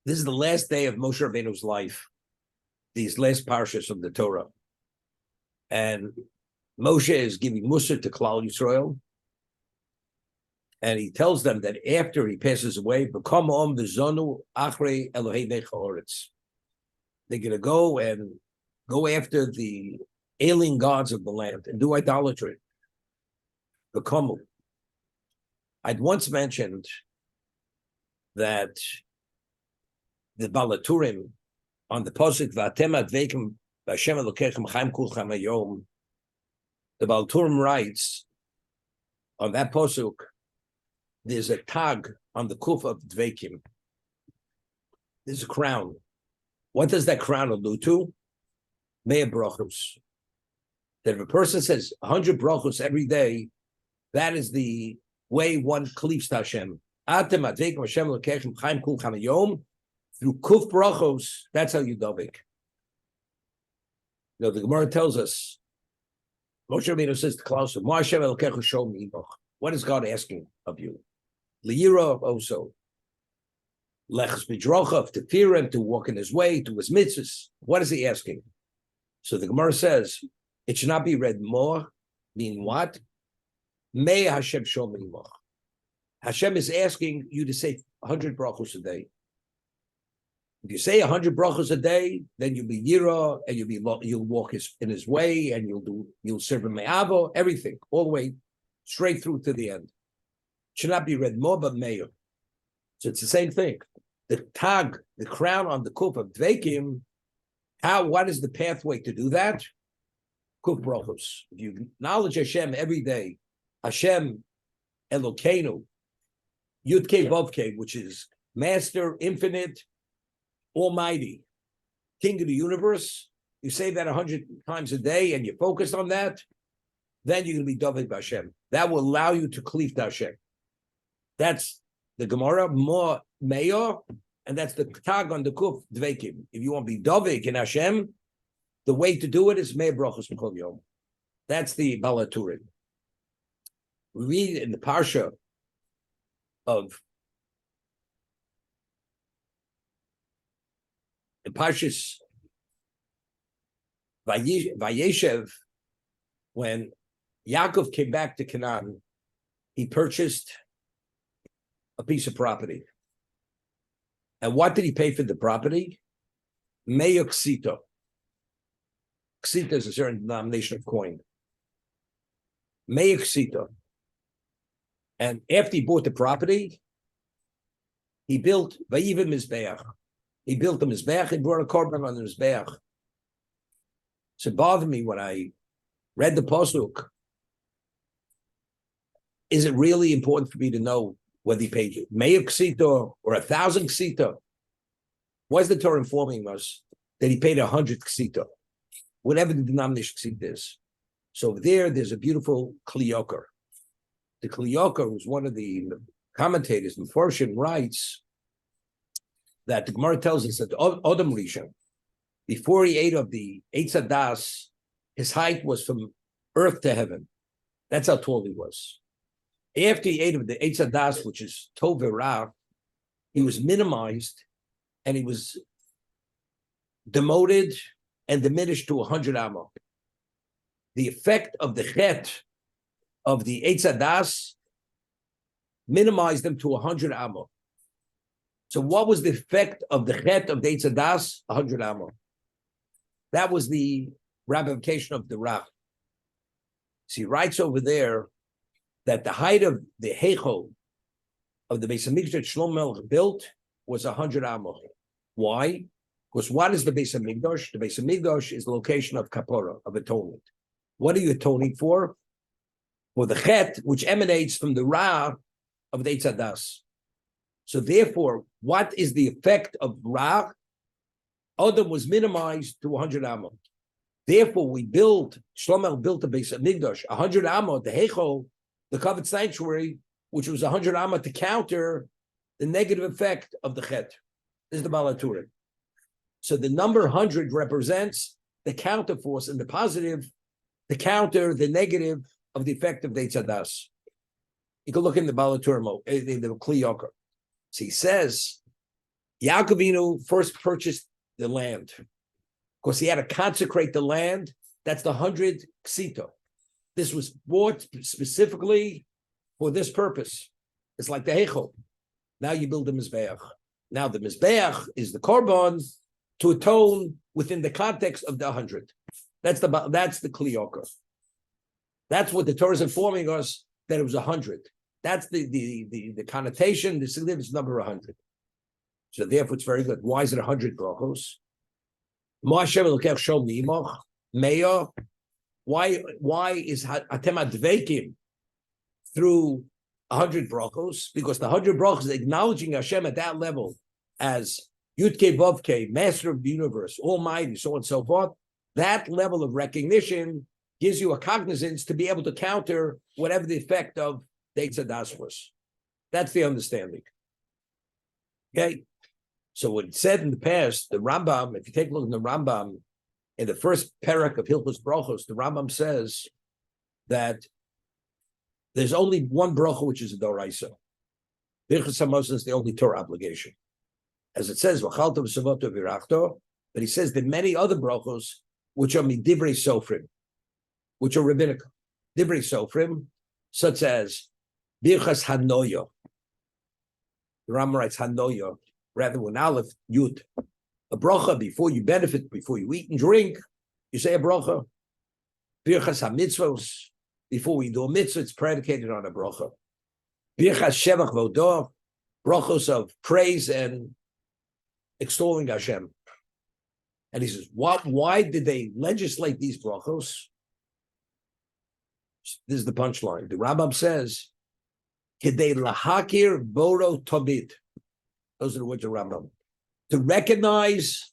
This is the last day of Moshe Rabbeinu's life, these last parshas of the Torah. And Moshe is giving Mussar to Klal Yisrael. And he tells them that after he passes away, B'kom om v'zonu achrei Elohei Nech ha'oretz. They're going to go and go after the alien gods of the land and do idolatry. B'komu. I'd once mentioned that the Balaturim on the Posuk V'atem adveikim v'Hashem Elokechem chaim kulchem hayom. The Balaturim writes on that Posuk, there's a tag on the kuf of dveikim. There's a crown. What does that crown allude to? Mea brachos. That if a person says 100 brachos every day, that is the way one cleaves to Hashem. Atem adveikim Hashem Elokechem chaim kulchem hayom. Through kuf brachos, that's how you dovik. The Gemara tells us, Moshe Rabbeinu says to Klaus, Ma Hashem Elokecha show me. What is God asking of you? Liyira also. Lechus b'drochav, to fear him, to walk in his way, to his mitzvahs. What is he asking? So the Gemara says, it should not be read more, meaning what? May Hashem show me. Hashem is asking you to say 100 brachos a day. If you say 100 brachos a day, then you'll be yira, and you'll walk in his way, and you'll serve him me'avo, everything, all the way straight through to the end. It should not be read more, but meir. So it's the same thing. The tag, the crown on the kuf of dveikim. What is the pathway to do that? Kuf brachos. If you acknowledge Hashem every day, Hashem Elokeinu, Yud Kei Vav Kei, which is Master, Infinite, Almighty, King of the universe, you say that 100 times a day and you focus on that, then you're going to be David Hashem. That will allow you to cleave to Hashem. That's the Gemara, more Meyor, and that's the tag on the Kuf, Dveikim. If you want to be David in Hashem, the way to do it is Meir Brachos Mikol Yom. That's the Balaturim. We read in the Parsha of the Parshas Vayeshev, when Yaakov came back to Canaan, he purchased a piece of property. And what did he pay for the property? Meyo Ksito. Ksito is a certain denomination of coin. Meyo Ksito. And after he bought the property, he built Vayiv Mizbeach. He built a Mizbeach, he brought a korban on the Mizbeach. So it bothered me when I read the Pasuk. Is it really important for me to know whether he paid Meir Ksito or 1,000 Ksito? Why is the Torah informing us that he paid 100 Ksito? Whatever the denomination Ksito is. So there's a beautiful Kli Yakar. The Kli Yakar, who's one of the commentators, Mefarshim, writes that the Gemara tells us that Adam Rishon, before he ate of the Eitz Hadas, his height was from earth to heaven. That's how tall he was. After he ate of the Eitz Hadas, which is Tov V'Ra, he was minimized and he was demoted and diminished to 100 Amma. The effect of the Chet of the Eitz Hadas minimized him to 100 Amma. So what was the effect of the Chet of the Eitz Hadas? 100 Amma. That was the ramification of the Ra. So he writes over there that the height of the Heichel of the Beis Hamikdash that Shlomo Melech built was 100 Amma. Why? Because what is the Beis Hamikdash? The Beis Hamikdash is the location of Kapora, of atonement. What are you atoning for? For the Chet, which emanates from the Ra of the Eitz Hadas. So therefore, what is the effect of Ra? Adam was minimized to 100 Amma. Therefore, Shlomo built a Beis Hamikdash, 100 Amma, the Heichel, the covered sanctuary, which was 100 Amma to counter the negative effect of the Chet. This is the Balaturim. So the number 100 represents the counter force and the positive, to counter the negative of the effect of the Eitz Hadas. You can look in the Balaturim, in the Kli Yakar. So he says, Yaakov Avinu first purchased the land because he had to consecrate the land. That's the 100 ksito. This was bought specifically for this purpose. It's like the Heichel. Now you build the Mizbeach. Now the Mizbeach is the korban to atone within the context of the 100. That's the Kliyokah. That's what the Torah is informing us, that it was 100. That's the connotation, the significance number 100. So therefore, it's very good. Why is it 100 brachos? Why is Atem Advekim through 100 brachos? Because the 100 brachos is acknowledging Hashem at that level as Yudke Vovke, Master of the Universe, Almighty, so on and so forth. That level of recognition gives you a cognizance to be able to counter whatever the effect of the Eitzadas was. That's the understanding. Okay? So what it said in the past, the Rambam, if you take a look at the Rambam, in the first parak of Hilchos Brachos, the Rambam says that there's only one bracha which is a Doraisa. Birchas Hamazon is the only Torah obligation. As it says, V'chalta v'savoto v'irachto, but he says that many other brachos which are midivrei sofrim, which are rabbinical. Divrei sofrim, such as Birchas Hanoya. The Rambam writes Hanoya, rather than Aleph, Yud. A bracha before you benefit, before you eat and drink, you say a bracha. Birchas HaMitzvos, before we do a mitzvah, it's predicated on a bracha. Birchas Shevach Vodah, brachos of praise and extolling Hashem. And he says, why did they legislate these brachos? This is the punchline. The Rambam says, Kedei lahakir boro tobit. Those are the words of Rambam. To recognize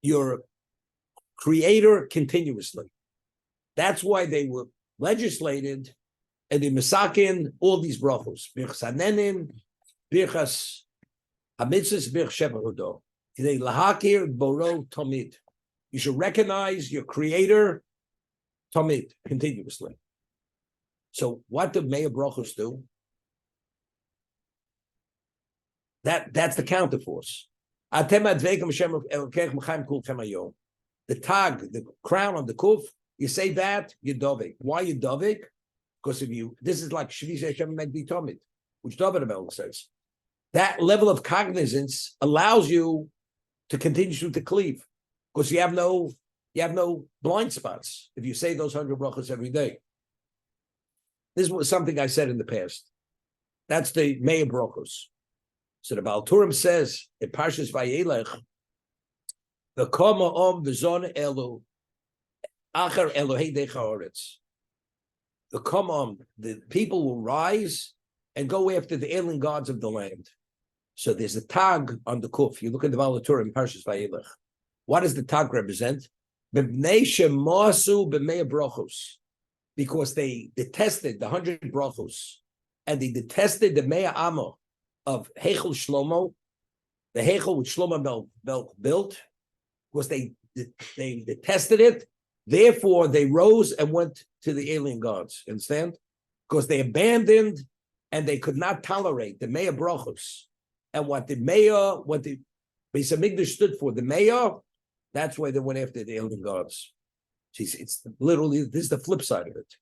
your creator continuously. That's why they were legislated and they misakin all these brachos. Birchas hanenim, birchas hamitzvos, birchas sheva hodo. Kedei lahakir boro tomid. You should recognize your creator tomid, continuously. So what do Meir brachos do? That's the counterforce. The tag, the crown on the kuf, you say that, you're dovik. Why you dovik? Because this is like Shvi Hashem Megdi Tomid, which David Melech says. That level of cognizance allows you to continue to cleave, because you have no blind spots if you say those 100 brachos every day. This was something I said in the past. That's the Meir brachos. So the Baal Turim says in Parshas Vayelech, the Koma Om V'Zon Elu Acher Elohei Dei Haaretz. The Koma Om, the people will rise and go after the alien gods of the land. So there's a tag on the kuf. You look at the Baal Turim Parshas Vayelech. What does the tag represent? B'nei Shemasu b'Meir brachos. Because they detested the 100 brachos, and they detested the Meir Amo of Heichel Shlomo, the Heichel which Shlomo built, because they detested it. Therefore, they rose and went to the alien gods. Understand? Because they abandoned and they could not tolerate the Meir brachos, and what the Beis Hamikdash stood for, the Meir. That's why they went after the alien gods. It's literally, this is the flip side of it.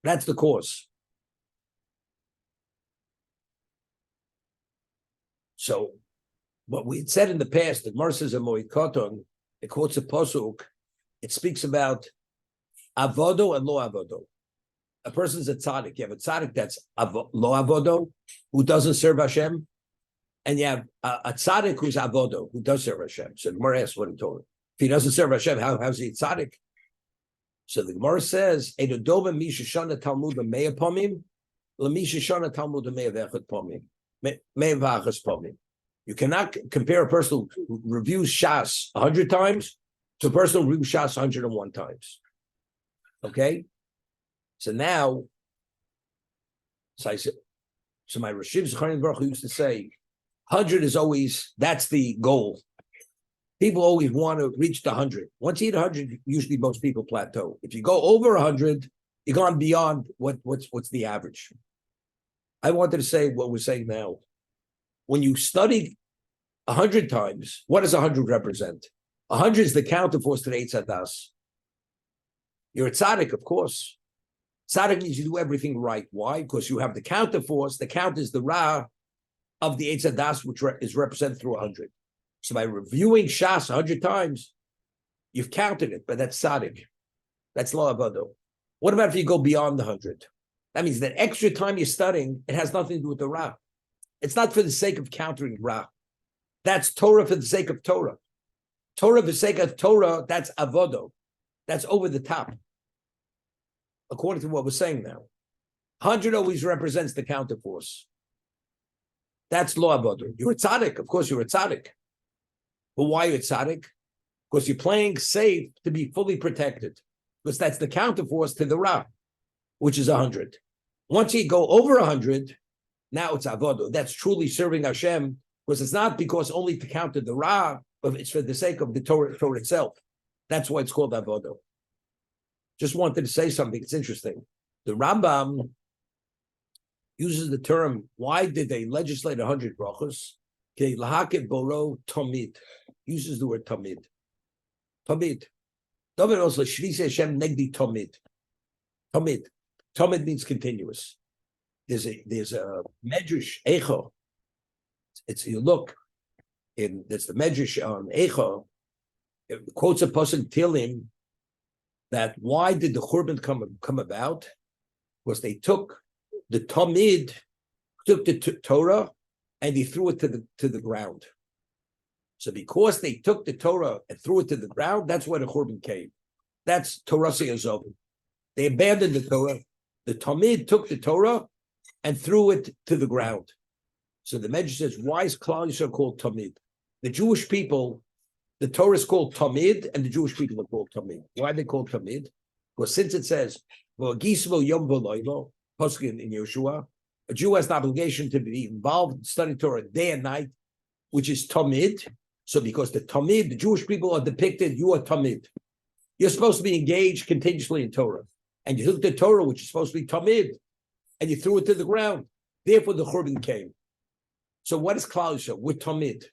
That's the cause. So, what we had said in the past, that Mar says a Moed Katan, it quotes a pasuk, it speaks about avodo and lo avodo. A person's a tzaddik. You have a tzaddik that's lo avodo, who doesn't serve Hashem, and you have a tzaddik who's avodo, who does serve Hashem. So the Gemara asks what he told him. If he doesn't serve Hashem, how's he tzaddik? So the Gemara says, "Edodova mishashana talmud me'ah pomim, lemishashana talmud me'ah v'echad pomim, me'ah v'achas pomim." You cannot compare a person who reviews Shas 100 times to a person who reviews Shas 101 times. Okay, so now, so my Rashiv Zecharin Baruch used to say, 100 is always, that's the goal. People always want to reach the 100. Once you hit 100, usually most people plateau. If you go over 100, you're gone beyond what's the average. I wanted to say what we're saying now. when you study 100 times, what does 100 represent? 100 is the counterforce to the Eitz Hadas. You're a tzaddik, of course. Tzaddik means you do everything right. Why? Because you have the counterforce. The count is the Ra of the Eitz Hadas, which is represented through 100. So by reviewing Shas 100 times, you've counted it, but that's tzaddik. That's lo avado. What about if you go beyond the 100? That means that extra time you're studying, it has nothing to do with the Ra. It's not for the sake of countering Ra. That's Torah for the sake of Torah. Torah for the sake of Torah, that's avodo. That's over the top. According to what we're saying now. 100 always represents the counterforce. That's lo avodo. You're a tzaddik. Of course, you're a tzaddik. But why are you a tzaddik? Because you're playing safe to be fully protected. Because that's the counterforce to the Ra, which is 100. Once you go over 100, now it's avodo. That's truly serving Hashem, because it's not because only to counter the Ra, but it's for the sake of the Torah itself. That's why it's called avodo. Just wanted to say something. It's interesting. The Rambam uses the term, why did they legislate 100 brachos? Lahaket boro tamid. Uses the word tamid. Tamid. David also Shri Hashem negdi tamid. Tamid. Tamid means continuous. There's a medrash echo. It's you look in there's the medrash on echo. It quotes a pasuk Tehillim that why did the Churban come about? Because they took the tamid, took the Torah, and they threw it to the ground. So because they took the Torah and threw it to the ground, that's where the Churban came. That's Torah Seyazov. They abandoned the Torah. The Tamid took the Torah and threw it to the ground. So the Medrash says, why is Klal Yisrael called Tamid? The Jewish people, the Torah is called Tamid, and the Jewish people are called Tamid. Why are they called Tamid? Because since it says, V'agisvo yom v'loilo, Pasuk in Yeshua, a Jew has an obligation to be involved in studying Torah day and night, which is Tamid. So because the Tamid, the Jewish people are depicted, you are Tamid. You're supposed to be engaged continuously in Torah. And you took the Torah, which is supposed to be Tamid, and you threw it to the ground. Therefore, the Churban came. So what is Klal Yisrael? We're Tamid.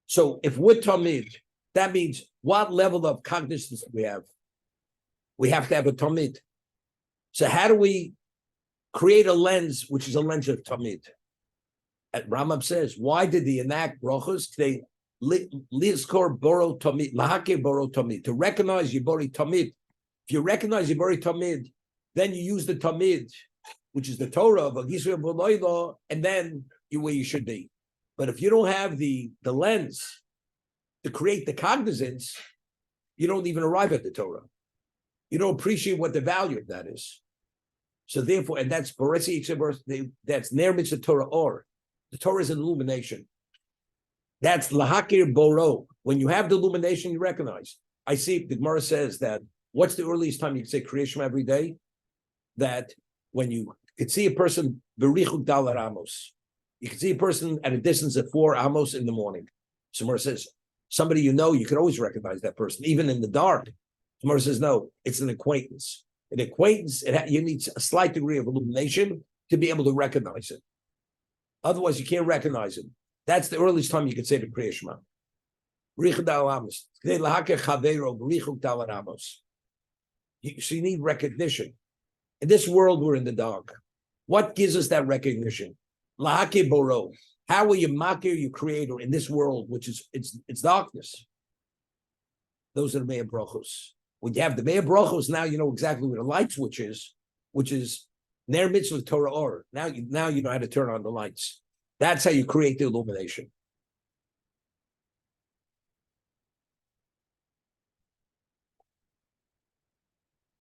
So if we're Tamid, that means what level of cognizance do we have? We have to have a Tamid. So how do we create a lens, which is a lens of Tamid? And Rambam says, why did they enact brachos? They lizkor boro Tamid, lahake boro Tamid, to recognize Yibori Tamid. If you recognize Yibori Tamid, then you use the Tamid, which is the Torah of Agisra V'loilo, and then you're where you should be. But if you don't have the lens to create the cognizance, you don't even arrive at the Torah. You don't appreciate what the value of that is. So therefore, and that's that's Ner Mitzvah Torah Or. The Torah is an illumination. That's Lahakir Boro. When you have the illumination, you recognize. I see the Gemara says that what's the earliest time you can say Kriya Shema every day? That when you could see a person, Berichuk Dalar Amos. You can see a person at a distance of 4 Amos in the morning. Gemara says, somebody you know, you can always recognize that person, even in the dark. Gemara says, no, it's an acquaintance. An acquaintance, you need a slight degree of illumination to be able to recognize it. Otherwise, you can't recognize it. That's the earliest time you can say the Kriya Shema. So you need recognition. In this world, we're in the dark. What gives us that recognition? Lahake boro. How will you makir your creator in this world, which is it's darkness? Those are the Me'ah Brachos. When you have the Me'ah Brachos, now you know exactly where the light switch is, which is Ner Mitzvah Torah Or. Now you know how to turn on the lights. That's how you create the illumination.